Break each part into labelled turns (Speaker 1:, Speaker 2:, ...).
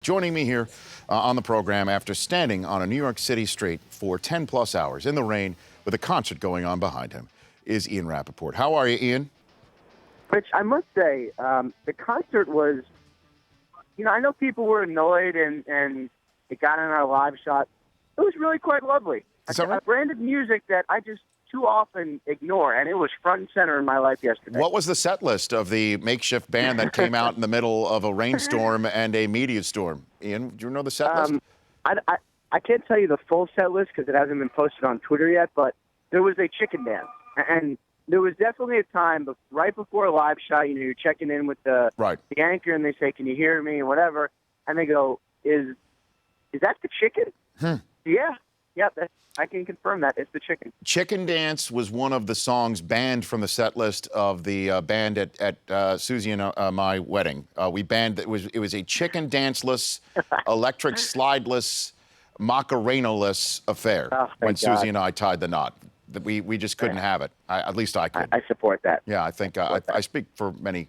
Speaker 1: Joining me here on the program after standing on a New York City street for 10 plus hours in the rain with a concert going on behind him is Ian Rapoport. How are you, Ian?
Speaker 2: Which I must say, the concert was, I know people were annoyed and it got in our live shot. It was really quite lovely.
Speaker 1: Is that right?
Speaker 2: A brand of music that I just too often ignore, and it was front and center in my life yesterday.
Speaker 1: What was the set list of the makeshift band that came out in the middle of a rainstorm and a meteor storm? Ian, do you know the set list?
Speaker 2: I can't tell you the full set list because it hasn't been posted on Twitter yet, but there was a chicken dance. And there was definitely a time right before a live shot, you're checking in with the anchor, and they say, "Can you hear me?" and whatever. And they go, "Is that the chicken?" Yeah, I can confirm that. It's the chicken.
Speaker 1: Chicken Dance was one of the songs banned from the set list of the band at Susie and my wedding. We banned it was a chicken danceless, electric slideless, Macarena-less affair when Susie and I tied the knot. We just couldn't have it. At least I could.
Speaker 2: I support that.
Speaker 1: Yeah, I think I speak for many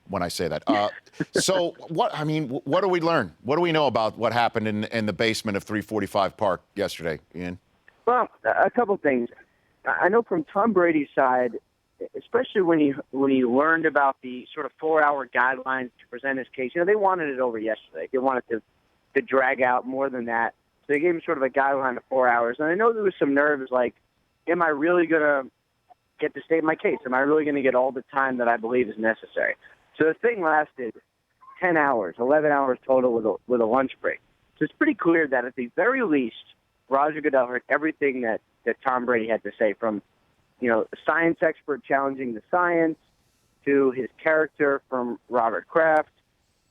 Speaker 1: when I say that. So what do we learn? What do we know about what happened in the basement of 345 Park yesterday, Ian?
Speaker 2: Well, a couple things. I know from Tom Brady's side, especially when he learned about the sort of 4-hour guidelines to present his case, they wanted it over yesterday. They wanted to drag out more than that. So they gave him sort of a guideline of 4 hours. And I know there was some nerves like, am I really going to get to state my case? Am I really going to get all the time that I believe is necessary? So the thing lasted 10 hours, 11 hours total with a lunch break. So it's pretty clear that at the very least, Roger Goodell heard everything that Tom Brady had to say, from, a science expert challenging the science, to his character from Robert Kraft,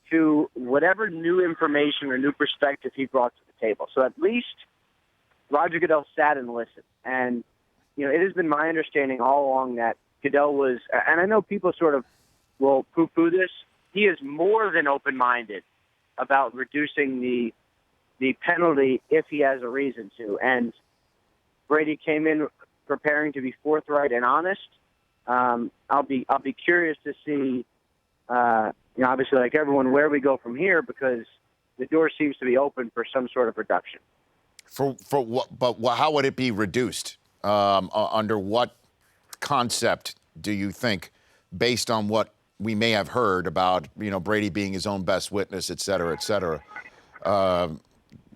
Speaker 2: to whatever new information or new perspective he brought to the table. So at least Roger Goodell sat and listened. And, it has been my understanding all along that Goodell was, and I know people sort of will poo-poo this, he is more than open-minded about reducing the penalty if he has a reason to. And Brady came in preparing to be forthright and honest. I'll be curious to see, obviously like everyone, where we go from here, because the door seems to be open for some sort of reduction.
Speaker 1: For what? But how would it be reduced? Under what concept do you think, based on what we may have heard about, Brady being his own best witness, et cetera, et cetera?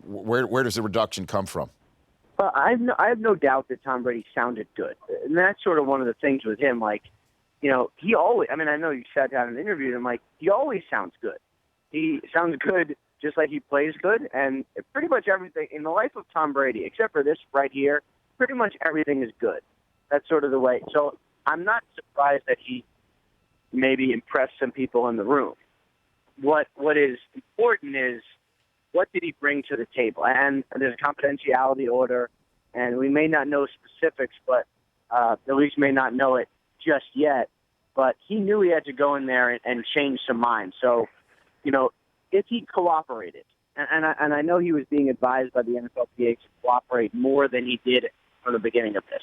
Speaker 1: Where does the reduction come from?
Speaker 2: Well, I have no doubt that Tom Brady sounded good. And that's sort of one of the things with him. Like, he always, I know you sat down and interviewed him, like, he always sounds good. He sounds good just like he plays good. And pretty much everything in the life of Tom Brady, except for this right here, pretty much everything is good. That's sort of the way. So I'm not surprised that he maybe impressed some people in the room. What is important is, what did he bring to the table? And there's a confidentiality order, and we may not know specifics, but at least may not know it just yet. But he knew he had to go in there and change some minds. So, if he cooperated, and I know he was being advised by the NFLPA to cooperate more than he did from the beginning of this.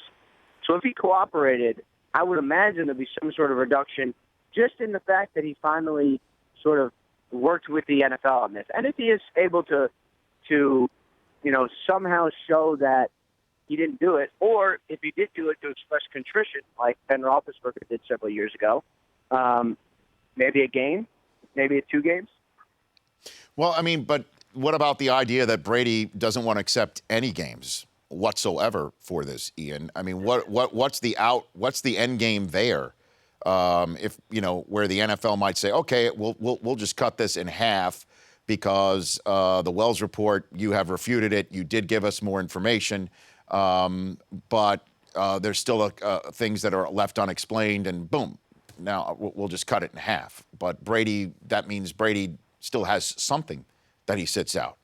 Speaker 2: So if he cooperated, I would imagine there'd be some sort of reduction just in the fact that he finally sort of worked with the NFL on this. And if he is able to somehow show that he didn't do it, or if he did do it to express contrition, like Ben Roethlisberger did several years ago, maybe a game, maybe 2 games.
Speaker 1: Well, but what about the idea that Brady doesn't want to accept any games whatsoever for this, Ian? What's the end game there? If where the NFL might say, okay, we'll just cut this in half because the Wells report, you have refuted it. You did give us more information, but there's still things that are left unexplained, and boom, now we'll just cut it in half. But that means Brady still has something that he sits out.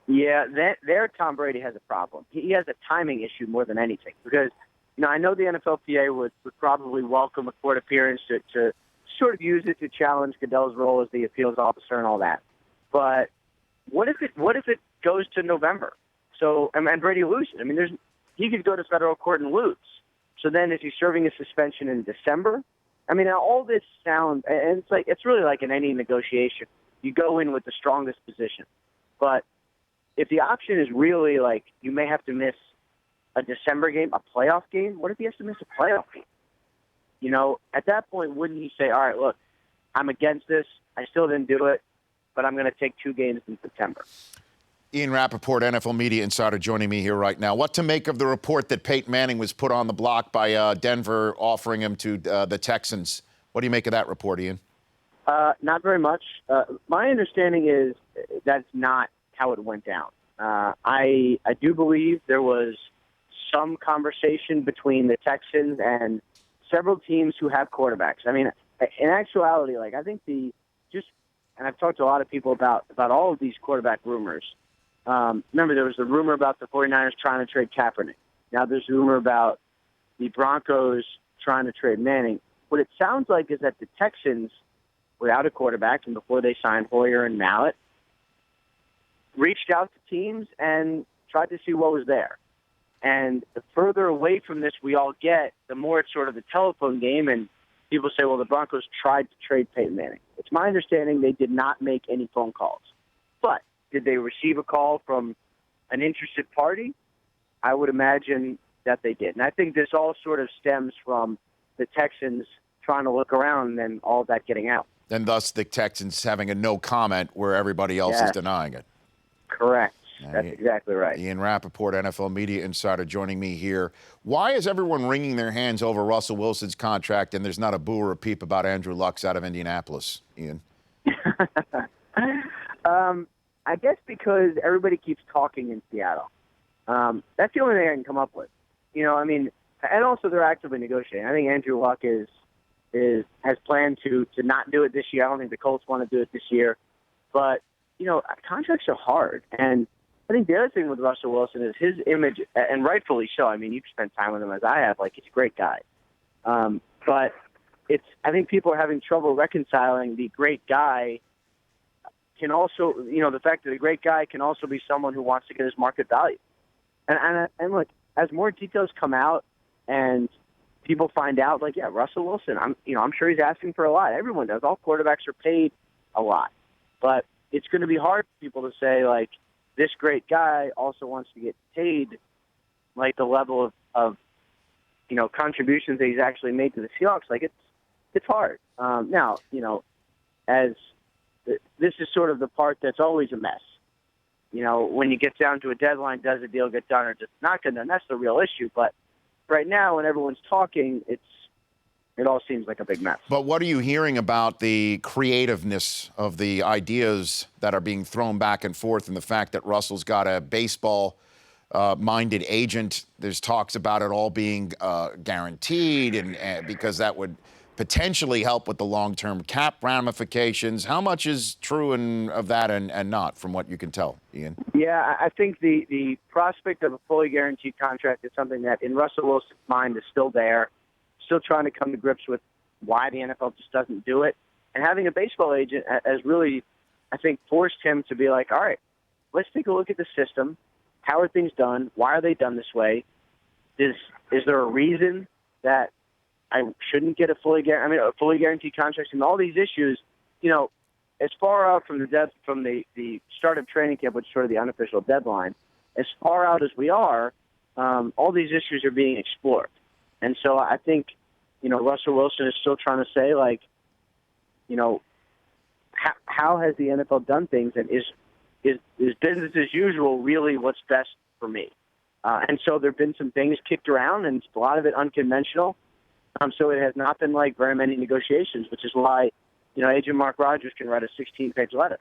Speaker 2: Yeah, there Tom Brady has a problem. He has a timing issue more than anything, because I know the NFLPA would probably welcome a court appearance to sort of use it to challenge Goodell's role as the appeals officer and all that. But what if it goes to November? So and Brady loses. He could go to federal court and lose. So then, is he serving a suspension in December? All this sounds, and it's really like in any negotiation. you go in with the strongest position. But if the option is really like you may have to miss a December game, a playoff game, what if he has to miss a playoff game? You know, at that point, wouldn't he say, all right, look, I'm against this. I still didn't do it, but I'm going to take 2 games in September.
Speaker 1: Ian Rapoport, NFL media insider, joining me here right now. What to make of the report that Peyton Manning was put on the block by Denver offering him to the Texans? What do you make of that report, Ian?
Speaker 2: Not very much. My understanding is that's not how it went down. I do believe there was some conversation between the Texans and several teams who have quarterbacks. I mean, in actuality, like I think and I've talked to a lot of people about all of these quarterback rumors. Remember, there was the rumor about the 49ers trying to trade Kaepernick. Now there's rumor about the Broncos trying to trade Manning. What it sounds like is that the Texans, without a quarterback and before they signed Hoyer and Mallett, reached out to teams and tried to see what was there. And the further away from this we all get, the more it's sort of the telephone game, and people say, well, the Broncos tried to trade Peyton Manning. It's my understanding they did not make any phone calls. But did they receive a call from an interested party? I would imagine that they did. And I think this all sort of stems from the Texans trying to look around and then all of that getting out.
Speaker 1: And thus the Texans having a no comment where everybody else is denying it.
Speaker 2: Correct. That's exactly right.
Speaker 1: Ian Rapoport, NFL media insider, joining me here. Why is everyone wringing their hands over Russell Wilson's contract and there's not a boo or a peep about Andrew Luck's out of Indianapolis, Ian?
Speaker 2: I guess because everybody keeps talking in Seattle. That's the only thing I can come up with. You know, I mean, and also they're actively negotiating. I think Andrew Luck has planned to not do it this year. I don't think the Colts want to do it this year. But, you know, contracts are hard. And I think the other thing with Russell Wilson is his image, and rightfully so. I mean, you've spent time with him as I have. Like, he's a great guy. But I think people are having trouble reconciling the great guy can also, you know, the fact that a great guy can also be someone who wants to get his market value. And look, as more details come out and people find out, like, yeah, Russell Wilson, I'm sure he's asking for a lot. Everyone does. All quarterbacks are paid a lot. But it's going to be hard for people to say, like, this great guy also wants to get paid like the level of you know, contributions that he's actually made to the Seahawks. Like, it's hard. Now, you know, as this is sort of the part that's always a mess. You know, when you get down to a deadline, does a deal get done or does it not get done? That's the real issue. But right now, when everyone's talking, it all seems like a big mess.
Speaker 1: But what are you hearing about the creativeness of the ideas that are being thrown back and forth and the fact that Russell's got a baseball-minded agent? There's talks about it all being guaranteed and because that would potentially help with the long-term cap ramifications. How much is true of that and not, from what you can tell, Ian?
Speaker 2: Yeah, I think the prospect of a fully guaranteed contract is something that in Russell Wilson's mind is still there, still trying to come to grips with why the NFL just doesn't do it. And having a baseball agent has really, I think, forced him to be like, all right, let's take a look at the system. How are things done? Why are they done this way? Is there a reason that I shouldn't get a fully guaranteed contract? And all these issues, you know, as far out from the start of training camp, which is sort of the unofficial deadline, as far out as we are, all these issues are being explored. And so I think, you know, Russell Wilson is still trying to say, like, you know, how has the NFL done things, and is business as usual really what's best for me? And so there have been some things kicked around, and a lot of it unconventional. So it has not been like very many negotiations, which is why, you know, Agent Mark Rogers can write a 16-page letter.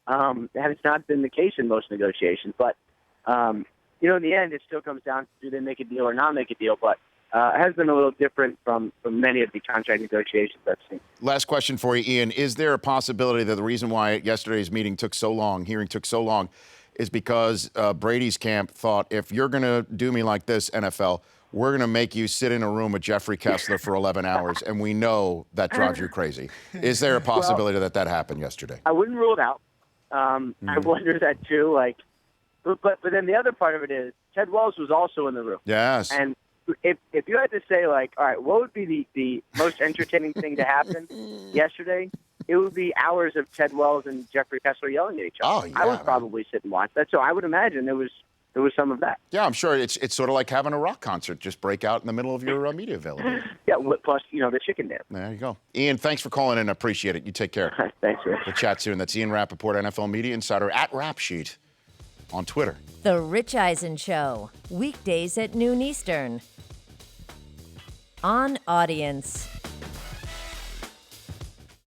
Speaker 2: That has not been the case in most negotiations. But, you know, in the end, it still comes down to do they make a deal or not make a deal. But it has been a little different from many of the contract negotiations I've seen.
Speaker 1: Last question for you, Ian. Is there a possibility that the reason why yesterday's hearing took so long, is because Brady's camp thought, if you're going to do me like this, NFL, we're going to make you sit in a room with Jeffrey Kessler for 11 hours, and we know that drives you crazy. Is there a possibility that happened yesterday?
Speaker 2: I wouldn't rule it out. I wonder that too. Like, but then the other part of it is Ted Wells was also in the room.
Speaker 1: Yes.
Speaker 2: And if you had to say, like, all right, what would be the most entertaining thing to happen yesterday? it would be hours of Ted Wells and Jeffrey Kessler yelling at each other.
Speaker 1: Oh, yeah,
Speaker 2: I would
Speaker 1: man.
Speaker 2: probably sit and watch that. So I would imagine there was some of that.
Speaker 1: Yeah, I'm sure it's sort of like having a rock concert. Just break out in the middle of your media availability.
Speaker 2: Yeah, plus the chicken dance.
Speaker 1: There you go. Ian, thanks for calling in. I appreciate it. You take care.
Speaker 2: Thanks, Rich.
Speaker 1: We'll chat soon. That's Ian Rapoport, NFL Media Insider at Rapsheet on Twitter.
Speaker 3: The Rich Eisen Show, weekdays at noon Eastern. On Audience.